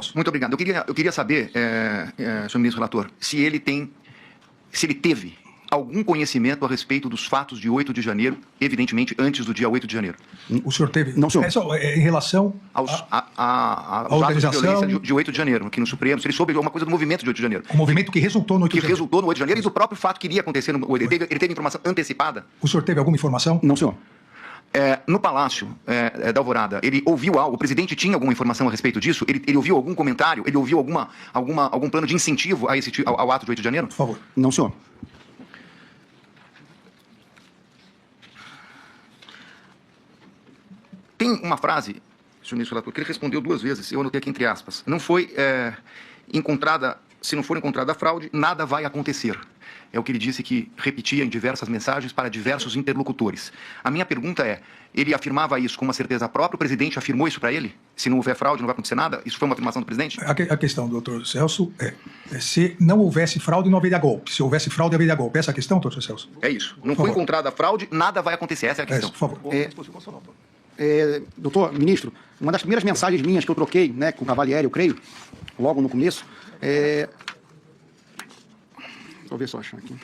Celso. Muito obrigado. Eu queria saber, senhor ministro relator, se ele teve algum conhecimento a respeito dos fatos de 8 de janeiro, evidentemente antes do dia 8 de janeiro. O senhor teve... Não, senhor. Em relação Aos atos organização... de violência de 8 de janeiro, aqui no Supremo, se ele soube alguma coisa do movimento de 8 de janeiro. O movimento que resultou no 8 de janeiro. Que resultou no 8 de janeiro e do próprio fato que iria acontecer no 8 de janeiro. Ele teve informação antecipada? O senhor teve alguma informação? Não, senhor. No Palácio da Alvorada, ele ouviu algo? O presidente tinha alguma informação a respeito disso? Ele ouviu algum comentário? Ele ouviu algum plano de incentivo ao ato de 8 de janeiro? Por favor. Não, senhor. Tem uma frase, senhor ministro relator, que ele respondeu 2 vezes, eu anotei aqui entre aspas. Não foi encontrada, se não for encontrada a fraude, nada vai acontecer. É o que ele disse que repetia em diversas mensagens para diversos interlocutores. A minha pergunta é, ele afirmava isso com uma certeza própria? O presidente afirmou isso para ele? Se não houver fraude, não vai acontecer nada? Isso foi uma afirmação do presidente? A questão, doutor Celso, se não houvesse fraude, não haveria golpe. Se houvesse fraude, haveria golpe. Essa é a questão, doutor Celso? É isso. Não foi encontrada a fraude, nada vai acontecer. Essa é a questão. Por favor. Doutor ministro, uma das primeiras mensagens minhas que eu troquei, né, com o Cavalieri, eu creio, logo no começo, deixa eu ver se eu acho aqui.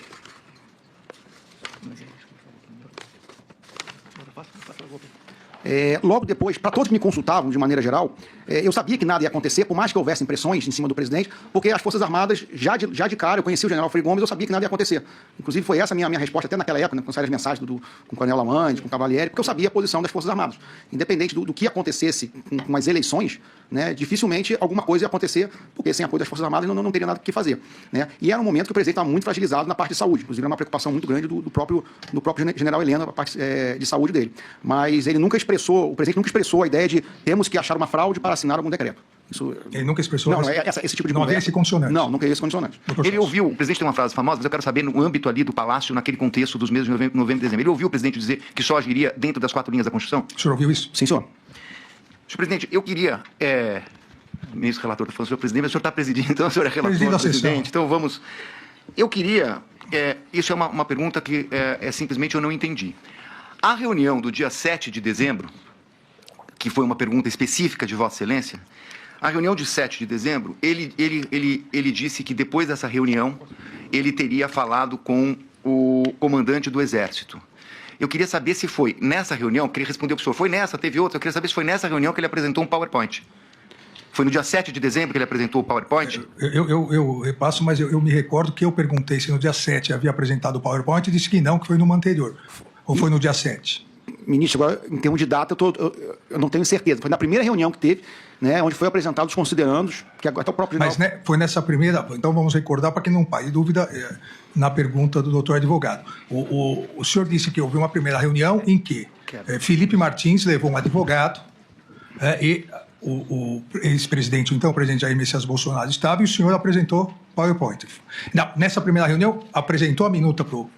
Logo depois, para todos que me consultavam de maneira geral, eu sabia que nada ia acontecer, por mais que houvesse impressões em cima do presidente, porque as Forças Armadas, já de cara, eu conhecia o general Frei Gomes, eu sabia que nada ia acontecer. Inclusive, foi essa a minha resposta até naquela época, né, quando saíram as mensagens com o Coronel Lamande, com o Cavalieri, porque eu sabia a posição das Forças Armadas. Independente do que acontecesse com as eleições, né, dificilmente alguma coisa ia acontecer, porque sem apoio das Forças Armadas não teria nada o que fazer. Né? E era um momento que o presidente estava muito fragilizado na parte de saúde, inclusive era uma preocupação muito grande do próprio general Heleno, a parte de saúde dele. Mas ele nunca expressou, o presidente nunca expressou a ideia de temos que achar uma fraude para assinar algum decreto. Isso... Ele nunca expressou... Não, esse tipo de não conversa... havia esse condicionante. Não, nunca havia esse condicionante. Ele ouviu, o presidente tem uma frase famosa, mas eu quero saber no âmbito ali do Palácio, naquele contexto dos meses de novembro e dezembro. Ele ouviu o presidente dizer que só agiria dentro das 4 linhas da Constituição? O senhor ouviu isso? Sim, senhor. Senhor presidente, eu queria... Ministro relator, está falando, senhor presidente, mas o senhor está presidindo, então o senhor é relator do presidente. Então vamos... Eu queria... isso é uma pergunta que simplesmente eu não entendi. A reunião do dia 7 de dezembro, que foi uma pergunta específica de Vossa Excelência, a reunião de 7 de dezembro, ele disse que depois dessa reunião, ele teria falado com o comandante do Exército. Eu queria saber se foi nessa reunião, porque ele respondeu para o senhor, foi nessa, teve outra, eu queria saber se foi nessa reunião que ele apresentou um PowerPoint. Foi no dia 7 de dezembro que ele apresentou o PowerPoint? Eu repasso, mas eu me recordo que eu perguntei se no dia 7 havia apresentado o PowerPoint e disse que não, que foi numa anterior. Ou foi no dia 7? Ministro, agora, em termos de data, eu não tenho certeza. Foi na primeira reunião que teve, né, onde foi apresentado os considerandos, que agora está o próprio... Mas né, foi nessa primeira... Então vamos recordar para que não pare dúvida na pergunta do doutor advogado. O senhor disse que houve uma primeira reunião em que Felipe Martins levou um advogado e o ex-presidente, então o presidente Jair Messias Bolsonaro estava e o senhor apresentou PowerPoint. Não, nessa primeira reunião, apresentou a minuta para o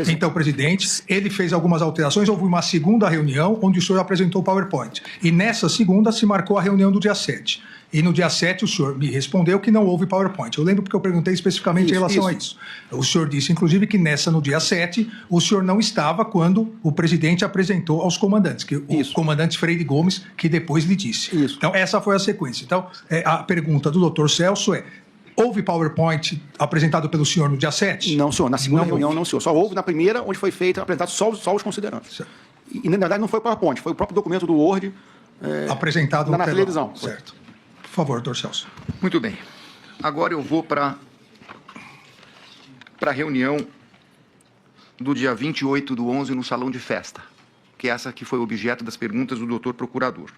então presidente, ele fez algumas alterações, houve uma segunda reunião onde o senhor apresentou o PowerPoint. E nessa segunda se marcou a reunião do dia 7. E no dia 7 o senhor me respondeu que não houve PowerPoint. Eu lembro porque eu perguntei especificamente em relação a isso. O senhor disse, inclusive, que no dia 7, o senhor não estava quando o presidente apresentou aos comandantes, que o comandante Freire Gomes, que depois lhe disse. Isso. Então, essa foi a sequência. Então, a pergunta do doutor Celso houve PowerPoint apresentado pelo senhor no dia 7? Não, senhor. Na segunda reunião, não, senhor. Só houve na primeira, onde foi apresentado só os considerantes. E, na verdade, não foi o PowerPoint, foi o próprio documento do Word apresentado na televisão. Certo. Por favor, doutor Celso. Muito bem. Agora eu vou para a reunião do dia 28/11 no Salão de Festa, que é essa que foi objeto das perguntas do doutor procurador.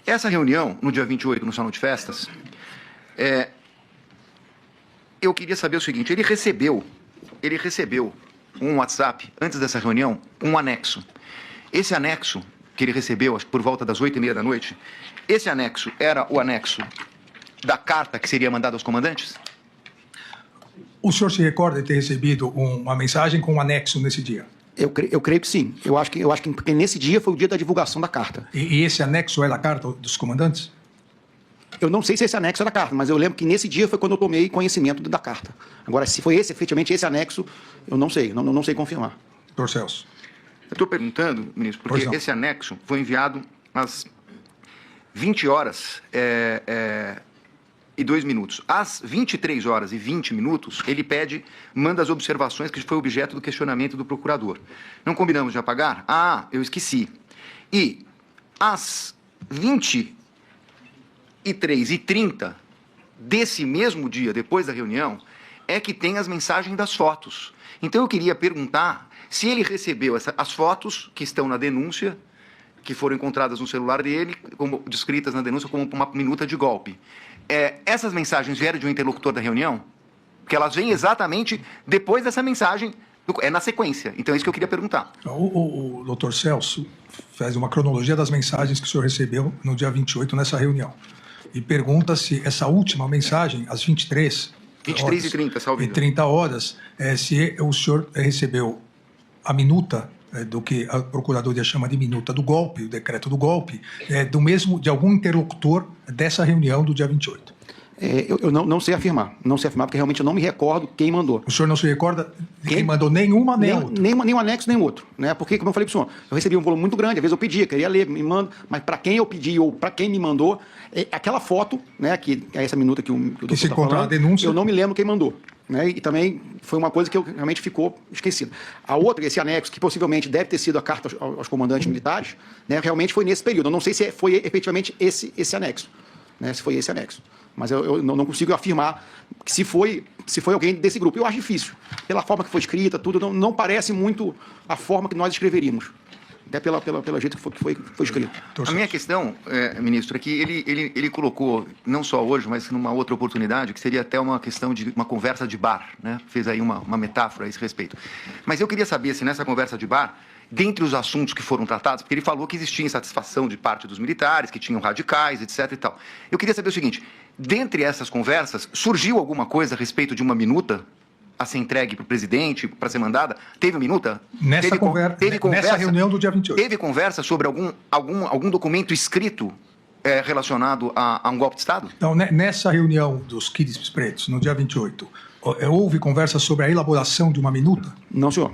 Essa reunião, no dia 28 no Salão de Festas, eu queria saber o seguinte, ele recebeu um WhatsApp, antes dessa reunião, um anexo. Esse anexo que ele recebeu, acho que por volta das 8h30 da noite, esse anexo era o anexo da carta que seria mandada aos comandantes? O senhor se recorda de ter recebido uma mensagem com um anexo nesse dia? Eu creio que sim. Eu acho que porque nesse dia foi o dia da divulgação da carta. E esse anexo era a carta dos comandantes? Eu não sei se esse anexo era a carta, mas eu lembro que nesse dia foi quando eu tomei conhecimento da carta. Agora, se foi efetivamente esse anexo, eu não sei, não sei confirmar. Doutor Celso. Eu estou perguntando, ministro, porque esse anexo foi enviado às 20 horas 22 Às 23h20, ele manda as observações que foi objeto do questionamento do procurador. Não combinamos de apagar? Ah, eu esqueci. E às 23h30 desse mesmo dia, depois da reunião, é que tem as mensagens das fotos. Então eu queria perguntar se ele recebeu as fotos que estão na denúncia, que foram encontradas no celular dele, como descritas na denúncia como uma minuta de golpe. Essas mensagens vieram de um interlocutor da reunião? Porque elas vêm exatamente depois dessa mensagem, na sequência. Então é isso que eu queria perguntar. O doutor Celso faz uma cronologia das mensagens que o senhor recebeu no dia 28 nessa reunião. E pergunta se essa última mensagem, às 23h30, salve. E 30 horas, se o senhor recebeu a minuta do que a Procuradoria chama de minuta do golpe, o decreto do golpe, de algum interlocutor dessa reunião do dia 28. Eu não sei afirmar, porque realmente eu não me recordo quem mandou. O senhor não se recorda de quem mandou nenhuma, nem outra? Nem um anexo, nem outro. Né? Porque, como eu falei para o senhor, eu recebi um volume muito grande, às vezes eu pedia, queria ler, me manda, mas para quem eu pedi ou para quem me mandou, aquela foto, né, que é essa minuta que o doutor se encontra na denúncia, eu não me lembro quem mandou. Né? E também foi uma coisa que realmente ficou esquecida. A outra, esse anexo, que possivelmente deve ter sido a carta aos comandantes militares, né, realmente foi nesse período. Eu não sei se foi efetivamente esse anexo, né, se foi esse anexo. Mas eu não consigo afirmar que se foi alguém desse grupo. Eu acho difícil. Pela forma que foi escrita, tudo, não parece muito a forma que nós escreveríamos. Até pelo jeito que foi escrito. A minha questão, ministro, é que ele colocou, não só hoje, mas numa outra oportunidade, que seria até uma questão de uma conversa de bar, né? Fez aí uma metáfora a esse respeito. Mas eu queria saber se nessa conversa de bar, dentre os assuntos que foram tratados, porque ele falou que existia insatisfação de parte dos militares, que tinham radicais, etc. e tal. Eu queria saber o seguinte, dentre essas conversas, surgiu alguma coisa a respeito de uma minuta a ser entregue para o presidente, para ser mandada? Teve minuta? Nessa reunião do dia 28. Teve conversa sobre algum documento escrito relacionado a um golpe de Estado? Então, nessa reunião dos Kids Pretos, no dia 28, houve conversa sobre a elaboração de uma minuta? Não, senhor.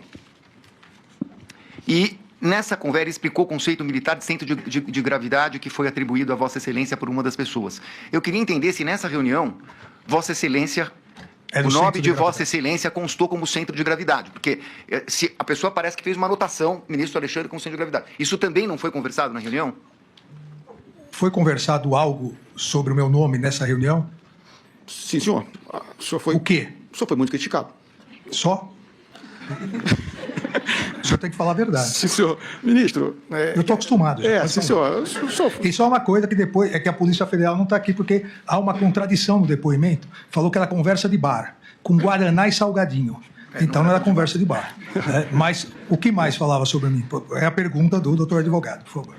E nessa conversa explicou o conceito militar de centro de gravidade que foi atribuído a Vossa Excelência por uma das pessoas. Eu queria entender se nessa reunião, Vossa Excelência, o nome de Vossa Excelência constou como centro de gravidade, porque se a pessoa parece que fez uma anotação, ministro Alexandre, como centro de gravidade. Isso também não foi conversado na reunião? Foi conversado algo sobre o meu nome nessa reunião? Sim, senhor. O quê? O senhor foi muito criticado. Só? O senhor tem que falar a verdade. Sim, senhor. Ministro... Eu estou acostumado. Sim, senhor. Isso é uma coisa que depois... É que a Polícia Federal não está aqui porque há uma contradição no depoimento. Falou que era conversa de bar, com guaraná e salgadinho. Então não era conversa de bar. Mas o que mais falava sobre mim? É a pergunta do doutor advogado, por favor.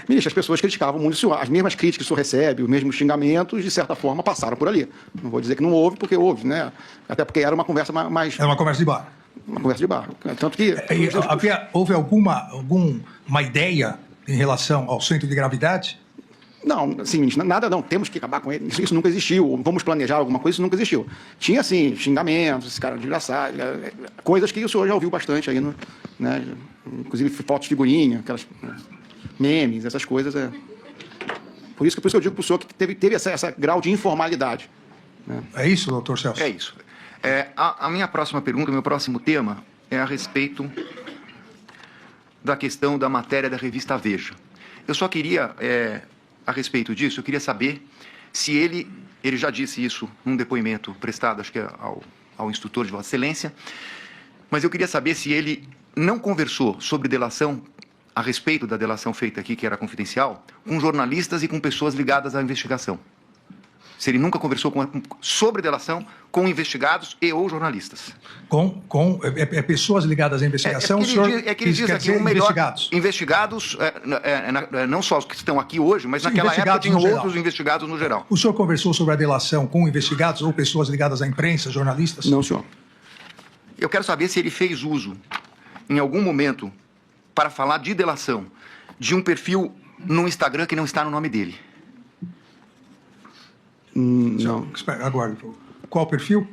Ministro, as pessoas criticavam muito o senhor. As mesmas críticas que o senhor recebe, os mesmos xingamentos, de certa forma, passaram por ali. Não vou dizer que não houve, porque houve, né? Até porque era uma conversa mais... Era uma conversa de bar. Uma conversa de bar. Tanto que... Houve alguma ideia em relação ao centro de gravidade? Não, assim, ministro, nada não. Temos que acabar com ele. Isso nunca existiu. Vamos planejar alguma coisa, isso nunca existiu. Tinha, assim, xingamentos, esse cara de engraçado, coisas que o senhor já ouviu bastante aí, né? Inclusive fotos, figurinha, aquelas... memes, essas coisas. Por isso que eu digo para o senhor que teve essa grau de informalidade. Né? É isso, doutor Celso? É isso. A minha próxima pergunta, meu próximo tema, é a respeito da questão da matéria da revista Veja. Eu só queria, a respeito disso, eu queria saber se ele já disse isso num depoimento prestado, acho que ao instrutor de Vossa Excelência, mas eu queria saber se ele não conversou sobre delação, a respeito da delação feita aqui, que era confidencial, com jornalistas e com pessoas ligadas à investigação. Se ele nunca conversou sobre delação com investigados e ou jornalistas. Pessoas ligadas à investigação, que ele diz aqui, investigados, não só os que estão aqui hoje, mas naquela época tinham outros investigados no geral. O senhor conversou sobre a delação com investigados ou pessoas ligadas à imprensa, jornalistas? Não, senhor. Eu quero saber se ele fez uso, em algum momento, para falar de delação, de um perfil no Instagram que não está no nome dele. Não. Espera, aguarde. Qual perfil?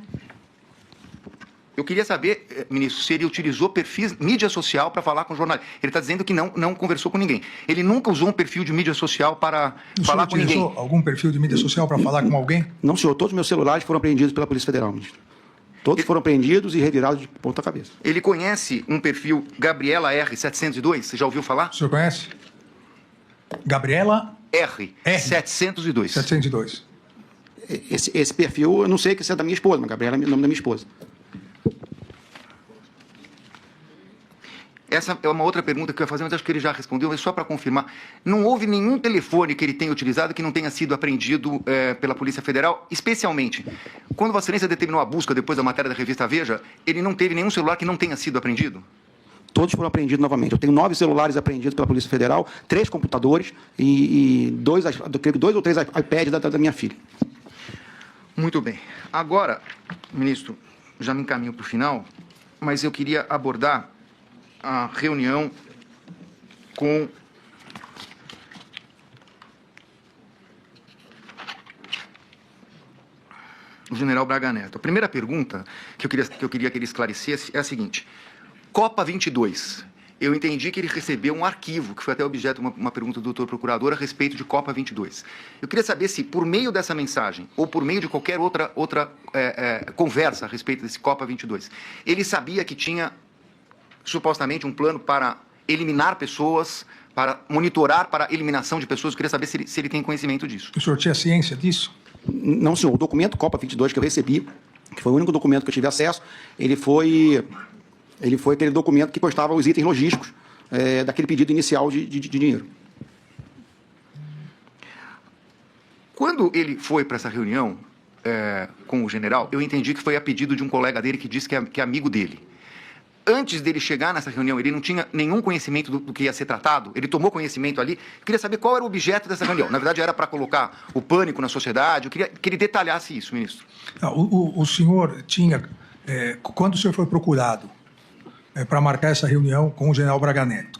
Eu queria saber, ministro, se ele utilizou perfis mídia social para falar com jornalistas. Ele está dizendo que não conversou com ninguém. Ele nunca usou um perfil de mídia social para falar com ninguém. Utilizou algum perfil de mídia social para falar com alguém? Não, senhor. Todos os meus celulares foram apreendidos pela Polícia Federal, ministro. Todos foram apreendidos e revirados de ponta cabeça. Ele conhece um perfil Gabriela R702? Você já ouviu falar? O senhor conhece? Gabriela R702. 702. Esse perfil, eu não sei que é da minha esposa, mas Gabriela é o nome da minha esposa. Essa é uma outra pergunta que eu ia fazer, mas acho que ele já respondeu, mas só para confirmar. Não houve nenhum telefone que ele tenha utilizado que não tenha sido apreendido pela Polícia Federal, especialmente quando Vossa Excelência determinou a busca depois da matéria da revista Veja, ele não teve nenhum celular que não tenha sido apreendido? Todos foram apreendidos novamente. Eu tenho 9 celulares apreendidos pela Polícia Federal, 3 computadores e 2 ou 3 iPads da minha filha. Muito bem. Agora, ministro, já me encaminho para o final, mas eu queria abordar a reunião com o general Braga Neto. A primeira pergunta que eu queria que ele esclarecesse é a seguinte. Copa 22. Eu entendi que ele recebeu um arquivo, que foi até objeto de uma pergunta do doutor procurador a respeito de Copa 22. Eu queria saber se, por meio dessa mensagem, ou por meio de qualquer outra conversa a respeito desse Copa 22, ele sabia que tinha supostamente um plano para eliminar pessoas, para monitorar para a eliminação de pessoas. Eu queria saber se ele tem conhecimento disso. O senhor tinha ciência disso? Não, senhor. O documento Copa 22 que eu recebi, que foi o único documento que eu tive acesso, ele foi aquele documento que constava os itens logísticos daquele pedido inicial de dinheiro. Quando ele foi para essa reunião com o general, eu entendi que foi a pedido de um colega dele que disse que é amigo dele. Antes dele chegar nessa reunião, ele não tinha nenhum conhecimento do que ia ser tratado? Ele tomou conhecimento ali? Eu queria saber qual era o objeto dessa reunião. Na verdade, era para colocar o pânico na sociedade. Eu queria que ele detalhasse isso, ministro. O senhor tinha... quando o senhor foi procurado para marcar essa reunião com o general Braga Neto,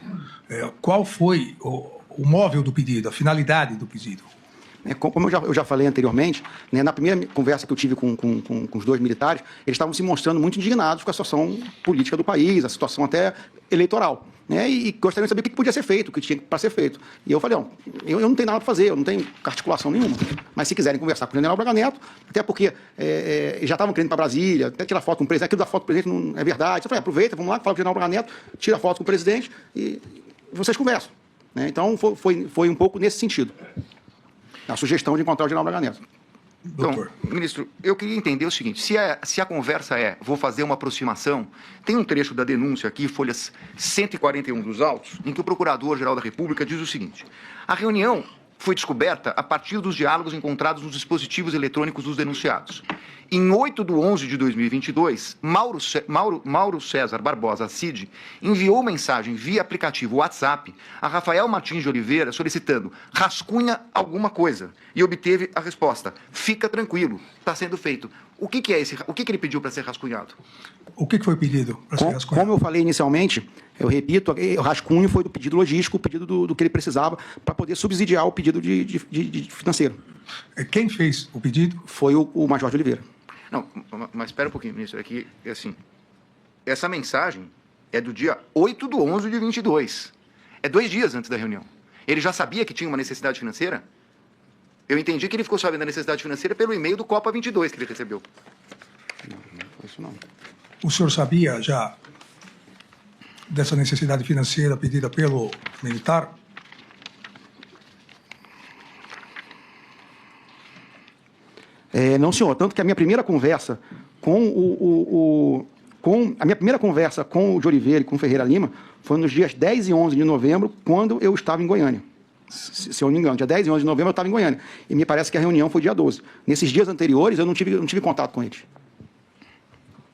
qual foi o móvel do pedido, a finalidade do pedido? Como eu já falei anteriormente, na primeira conversa que eu tive com os 2 militares, eles estavam se mostrando muito indignados com a situação política do país, a situação até eleitoral. E gostariam de saber o que podia ser feito, o que tinha para ser feito. E eu falei, eu não tenho nada para fazer, eu não tenho articulação nenhuma. Mas se quiserem conversar com o general Braga Neto, até porque já estavam querendo ir para Brasília, até tirar foto com o presidente, aquilo da foto do presidente não é verdade. Eu falei, aproveita, vamos lá, fala com o general Braga Neto, tira foto com o presidente e vocês conversam. Então, foi um pouco nesse sentido. A sugestão de encontrar o general Braga Neto. Então, ministro, eu queria entender o seguinte, se a conversa vou fazer uma aproximação, tem um trecho da denúncia aqui, folhas 141 dos autos, em que o Procurador-Geral da República diz o seguinte, a reunião foi descoberta a partir dos diálogos encontrados nos dispositivos eletrônicos dos denunciados. Em 8/11/2022, Mauro César Barbosa Cid enviou mensagem via aplicativo WhatsApp a Rafael Martins de Oliveira solicitando rascunha alguma coisa e obteve a resposta, fica tranquilo, está sendo feito. O que ele pediu para ser rascunhado? O que foi pedido para ser rascunhado? Como eu falei inicialmente, eu repito, o rascunho foi do pedido logístico, o pedido do que ele precisava para poder subsidiar o pedido de financeiro. Quem fez o pedido? Foi o Major de Oliveira. Não, mas espera um pouquinho, ministro. É que, assim, essa mensagem é do dia 8/11/22. É 2 dias antes da reunião. Ele já sabia que tinha uma necessidade financeira? Eu entendi que ele ficou sabendo da necessidade financeira pelo e-mail do Copa 22 que ele recebeu. Não foi isso não. O senhor sabia já dessa necessidade financeira pedida pelo militar? Não, senhor. Tanto que a minha primeira conversa com o de Oliveira e com o Ferreira Lima foi nos dias 10 e 11 de novembro, quando eu estava em Goiânia. Se eu não me engano, dia 10 e 11 de novembro eu estava em Goiânia. E me parece que a reunião foi dia 12. Nesses dias anteriores, eu não tive contato com eles.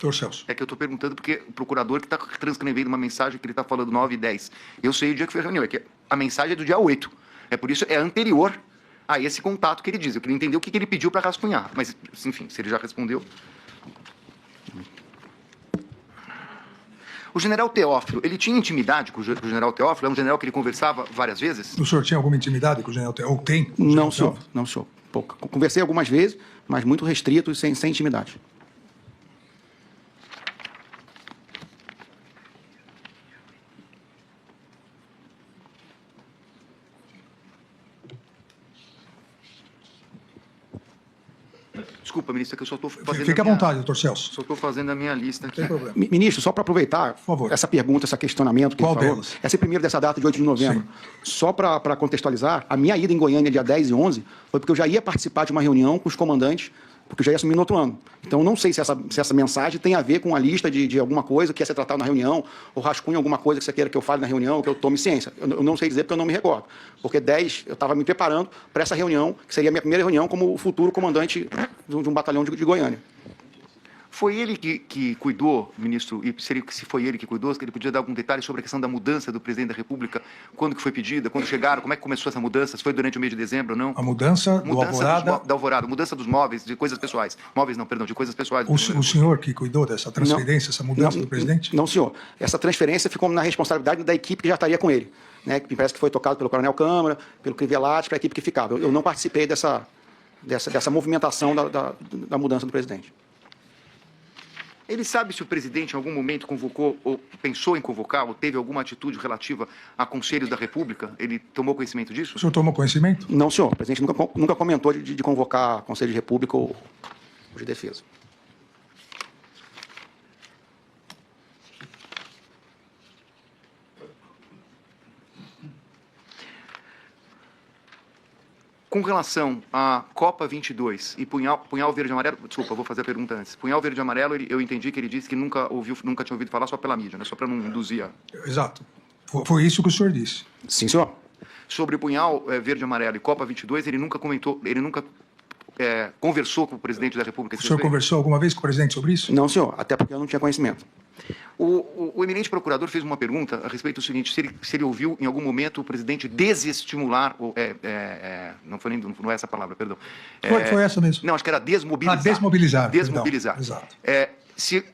Doutor Celso. É que eu estou perguntando porque o procurador que está transcrevendo uma mensagem que ele está falando 9 e 10. Eu sei o dia que foi a reunião, é que a mensagem é do dia 8. É por isso, é anterior a esse contato que ele diz. Eu queria entender o que ele pediu para rascunhar. Mas, enfim, se ele já respondeu. O general Teófilo, ele tinha intimidade com o general Teófilo? É um general que ele conversava várias vezes? O senhor tinha alguma intimidade com o general Teófilo? Ou tem? Não, senhor. Não, senhor. Pouca. Conversei algumas vezes, mas muito restrito e sem intimidade. Desculpa, ministro, que eu só estou fazendo... Fique à vontade, doutor Celso. Só estou fazendo a minha lista aqui. Não tem problema. Ministro, só para aproveitar essa pergunta, esse questionamento que Qual ele falou, delas? essa primeira dessa data de 8 de novembro, Sim. só para contextualizar, a minha ida em Goiânia dia 10 e 11 foi porque eu já ia participar de uma reunião com os comandantes, porque eu já ia assumir no outro ano. Então, não sei se essa mensagem tem a ver com a lista de alguma coisa que ia ser tratada na reunião, ou rascunho alguma coisa que você queira que eu fale na reunião, ou que eu tome ciência. Eu não sei dizer porque eu não me recordo. Porque 10, eu estava me preparando para essa reunião, que seria a minha primeira reunião como futuro comandante de um batalhão de Goiânia. Foi ele que cuidou, ministro, e se foi ele que cuidou, ele podia dar algum detalhe sobre a questão da mudança do presidente da República, quando que foi pedida, quando chegaram, como é que começou essa mudança, se foi durante o mês de dezembro ou não? A mudança do Alvorada... Da Alvorada, mudança dos móveis, de coisas pessoais. Móveis não, perdão, de coisas pessoais. O senhor que cuidou dessa transferência, essa mudança do presidente? Não, senhor. Essa transferência ficou na responsabilidade da equipe que já estaria com ele, né? Que me parece que foi tocado pelo Coronel Câmara, pelo Crivellati, para a equipe que ficava. Eu não participei dessa movimentação da mudança do presidente. Ele sabe se o presidente em algum momento convocou, ou pensou em convocar, ou teve alguma atitude relativa a conselhos da República? Ele tomou conhecimento disso? O senhor tomou conhecimento? Não, senhor. O presidente nunca comentou de convocar Conselho de República ou de Defesa. Com relação à Copa 22 e Punhal Verde e Amarelo, desculpa, eu vou fazer a pergunta antes. Punhal Verde e Amarelo, eu entendi que ele disse que nunca tinha ouvido falar só pela mídia, né? Só para não induzir a... Exato. Foi isso que o senhor disse. Sim, senhor. Sobre Punhal Verde e Amarelo e Copa 22, ele nunca comentou, ele nunca conversou com o presidente da República. O senhor conversou alguma vez com o presidente sobre isso? Não, senhor, até porque eu não tinha conhecimento. O eminente procurador fez uma pergunta a respeito do seguinte, se ele ouviu em algum momento o presidente desestimular, não é essa palavra, perdão. Foi essa mesmo. Não, acho que era desmobilizar. Desmobilizar. Desmobilizar. Perdão. Exato. Se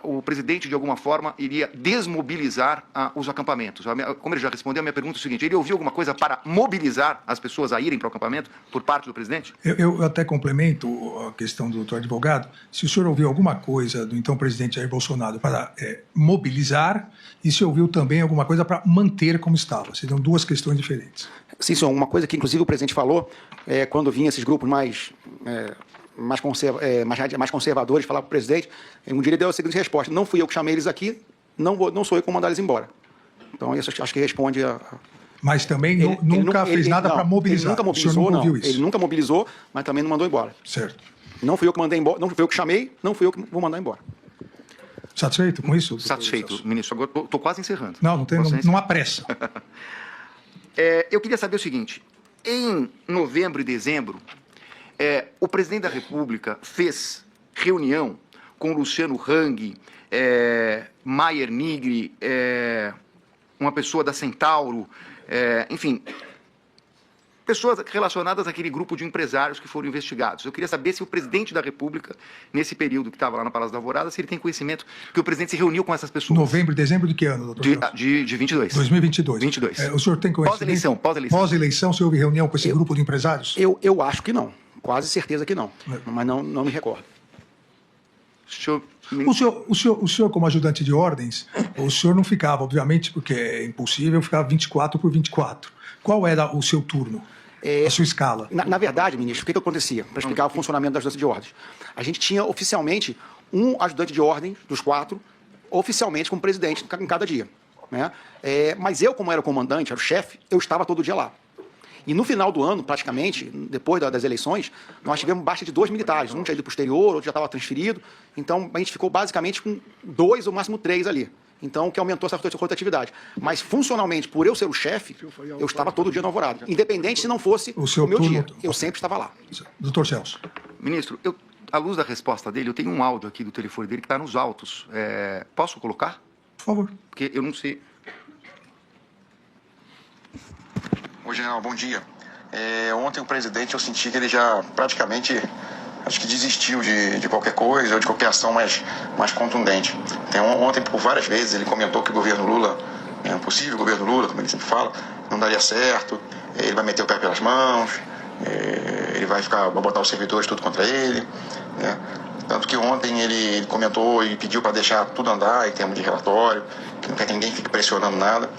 o presidente, de alguma forma, iria desmobilizar os acampamentos. Como ele já respondeu, a minha pergunta é o seguinte, ele ouviu alguma coisa para mobilizar as pessoas a irem para o acampamento por parte do presidente? Eu até complemento a questão do doutor advogado. Se o senhor ouviu alguma coisa do então presidente Jair Bolsonaro para mobilizar e se ouviu também alguma coisa para manter como estava. Seriam duas questões diferentes. Sim, senhor. Uma coisa que, inclusive, o presidente falou, quando vinham esses grupos mais conservadores falar para o presidente, um dia ele deu a seguinte resposta: não fui eu que chamei eles aqui, não sou eu que vou mandar eles embora. Então, isso acho que responde a... Mas também nunca fez nada para mobilizar. Ele nunca mobilizou, o senhor não ouviu isso? Ele nunca mobilizou, mas também não mandou embora. Certo. Não fui eu que mandei embora, não fui eu que chamei, não fui eu que vou mandar embora. Satisfeito com isso? Satisfeito, ministro. Agora estou quase encerrando. Não há pressa. Eu queria saber o seguinte, em novembro e dezembro, o presidente da República fez reunião com Luciano Hang, Maier Nigri, uma pessoa da Centauro, enfim, pessoas relacionadas àquele grupo de empresários que foram investigados. Eu queria saber se o presidente da República, nesse período que estava lá no Palácio da Alvorada, se ele tem conhecimento que o presidente se reuniu com essas pessoas. Novembro e dezembro de que ano, doutor? De 22. 2022. 22. O senhor tem conhecimento? Pós-eleição. Pós-eleição, você houve reunião com esse grupo de empresários? Eu acho que não. Quase certeza que não. Mas não me recordo. O senhor, como ajudante de ordens, o senhor não ficava, obviamente, porque é impossível, ficava 24 por 24. Qual era o seu turno? A sua escala? Na verdade, ministro, o que acontecia? Para explicar o funcionamento da ajudante de ordens. A gente tinha oficialmente um ajudante de ordem dos 4, oficialmente como presidente em cada dia, né? Mas eu, como era o comandante, era o chefe, eu estava todo dia lá. E no final do ano, praticamente, depois das eleições, nós tivemos baixa de 2 militares. Um tinha ido para o exterior, outro já estava transferido. Então, a gente ficou basicamente com 2 ou máximo 3 ali. Então, o que aumentou essa rotatividade. Mas, funcionalmente, por eu ser o chefe, eu estava todo dia no Alvorada. Independente se não fosse o meu dia. Eu sempre estava lá. Doutor Celso. Ministro, à luz da resposta dele, eu tenho um áudio aqui do telefone dele que está nos autos. Posso colocar? Por favor. Porque eu não sei... Oi, general, bom dia. Ontem o presidente, eu senti que ele já praticamente, acho que desistiu de qualquer coisa ou de qualquer ação mais contundente. Ontem, por várias vezes, ele comentou que o governo Lula, o possível governo Lula, como ele sempre fala, não daria certo, ele vai meter o pé pelas mãos, ele vai botar os servidores tudo contra ele, né? Tanto que ontem ele comentou e pediu para deixar tudo andar em termos de relatório, que não quer que ninguém fique pressionando nada.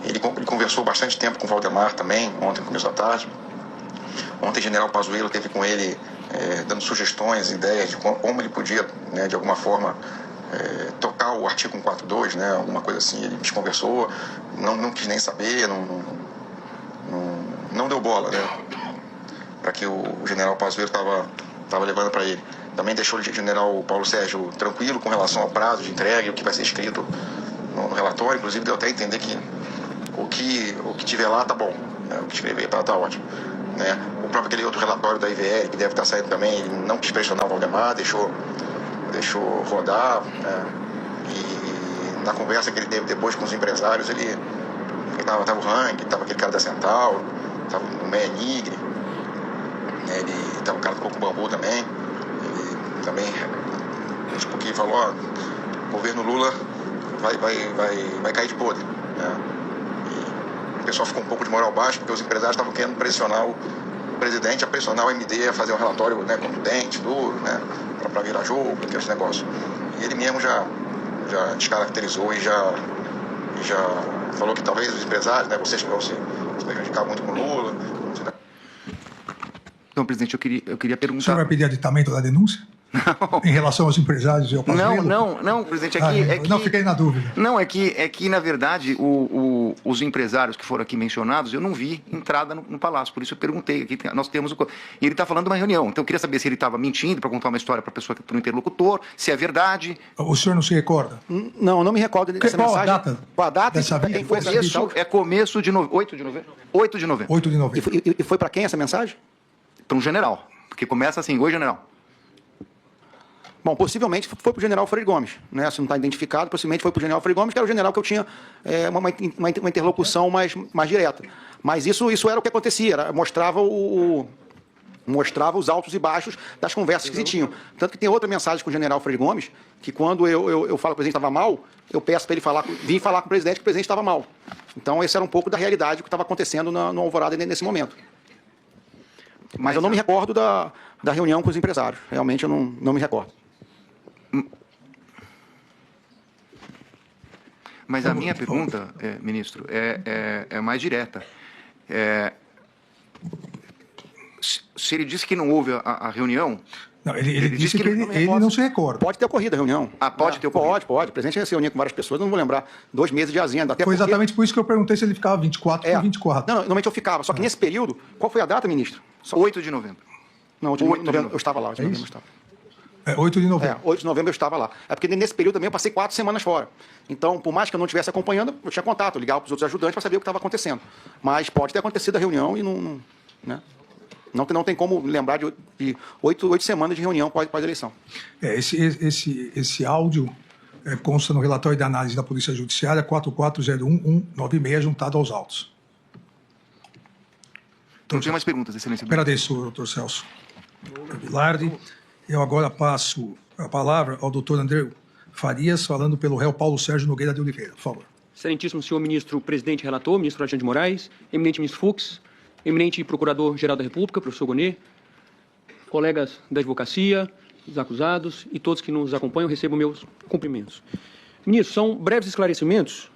Ele conversou bastante tempo com o Valdemar também, ontem no começo da tarde. Ontem o general Pazuello teve com ele dando sugestões, ideias de como ele podia, né, de alguma forma, tocar o artigo 142, né, alguma coisa assim. Ele desconversou, não quis nem saber, não deu bola, né, para que o general Pazuello estava levando para ele. Também deixou o general Paulo Sérgio tranquilo com relação ao prazo de entrega e o que vai ser escrito no relatório. Inclusive, deu até a entender que o que tiver lá tá bom, né? O que escrever tá ótimo, né? O próprio aquele outro relatório da IVL, que deve estar saindo também, ele não quis pressionar o Valdemar, deixou rodar, né? E na conversa que ele teve depois com os empresários, ele tava o Hang, tava aquele cara da Central, tava o Meia Nigre, né? Ele tava o cara do Coco Bambu também. Ele também, porque falou, ó, o governo Lula vai cair de podre, né? E o pessoal ficou um pouco de moral baixa, porque os empresários estavam querendo pressionar o presidente a pressionar o MD a fazer um relatório, né, contundente, duro, né, para virar jogo, aqueles negócios. E ele mesmo já descaracterizou e já falou que talvez os empresários, né, vocês vão se prejudicar muito com o Lula. Então, presidente, eu queria perguntar... O senhor vai pedir aditamento da denúncia? Não. Em relação aos empresários e ao Pazuello? Não, presidente, não, fiquei na dúvida. Não, é que na verdade, os empresários que foram aqui mencionados, eu não vi entrada no Palácio, por isso eu perguntei. Aqui nós temos e ele está falando de uma reunião, então eu queria saber se ele estava mentindo para contar uma história para a pessoa, para o interlocutor, se é verdade. O senhor não se recorda? Não me recordo dessa Qual mensagem. a data? Qual a data? Dessa Quem foi essa Isso é começo de 8 de novembro. 8 de novembro. 8 de novembro. E foi para quem essa mensagem? Para um general, porque começa assim, oi general. Bom, possivelmente foi para o general Freire Gomes, né? Se não está identificado, possivelmente foi para o general Freire Gomes, que era o general que eu tinha uma interlocução mais direta. Mas isso era o que acontecia, mostrava os altos e baixos das conversas que se tinham. Tanto que tem outra mensagem com o general Freire Gomes, que quando eu falo que o presidente estava mal, eu peço para ele vir falar com o presidente que o presidente estava mal. Então, esse era um pouco da realidade que estava acontecendo no Alvorada nesse momento. Mas eu não me recordo da reunião com os empresários. Realmente eu não me recordo. Mas a minha pergunta, ministro, é mais direta. Se ele disse que não houve a reunião... Não, ele disse que ele não se recorda. Pode ter ocorrido a reunião. Pode ter ocorrido? Pode. O presidente se reunia com várias pessoas, eu não vou lembrar. 2 meses de agenda. Até Foi exatamente por isso que eu perguntei se ele ficava 24 por 24. Não, normalmente eu ficava. Só que nesse período, qual foi a data, ministro? 8 de novembro. Não, 8 de novembro eu estava lá. 8 de novembro eu estava. 8 de novembro. 8 de novembro eu estava lá. É porque nesse período também eu passei 4 semanas fora. Então, por mais que eu não estivesse acompanhando, eu tinha contato, eu ligava para os outros ajudantes para saber o que estava acontecendo. Mas pode ter acontecido a reunião e né? Não tem como lembrar de 8 semanas de reunião pós-eleição. Esse áudio consta no relatório de análise da Polícia Judiciária 4401196, juntado aos autos. Não tem mais perguntas, excelência. Agradeço, doutor Celso Vilardi. Eu agora passo a palavra ao doutor André Farias, falando pelo réu Paulo Sérgio Nogueira de Oliveira. Por favor. Excelentíssimo senhor ministro presidente relator, ministro Alexandre de Moraes, eminente ministro Fux, eminente procurador-geral da República, professor Gonê, colegas da advocacia, os acusados e todos que nos acompanham, recebam meus cumprimentos. Ministro, são breves esclarecimentos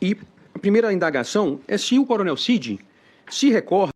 e a primeira indagação é se o coronel Cid se recorda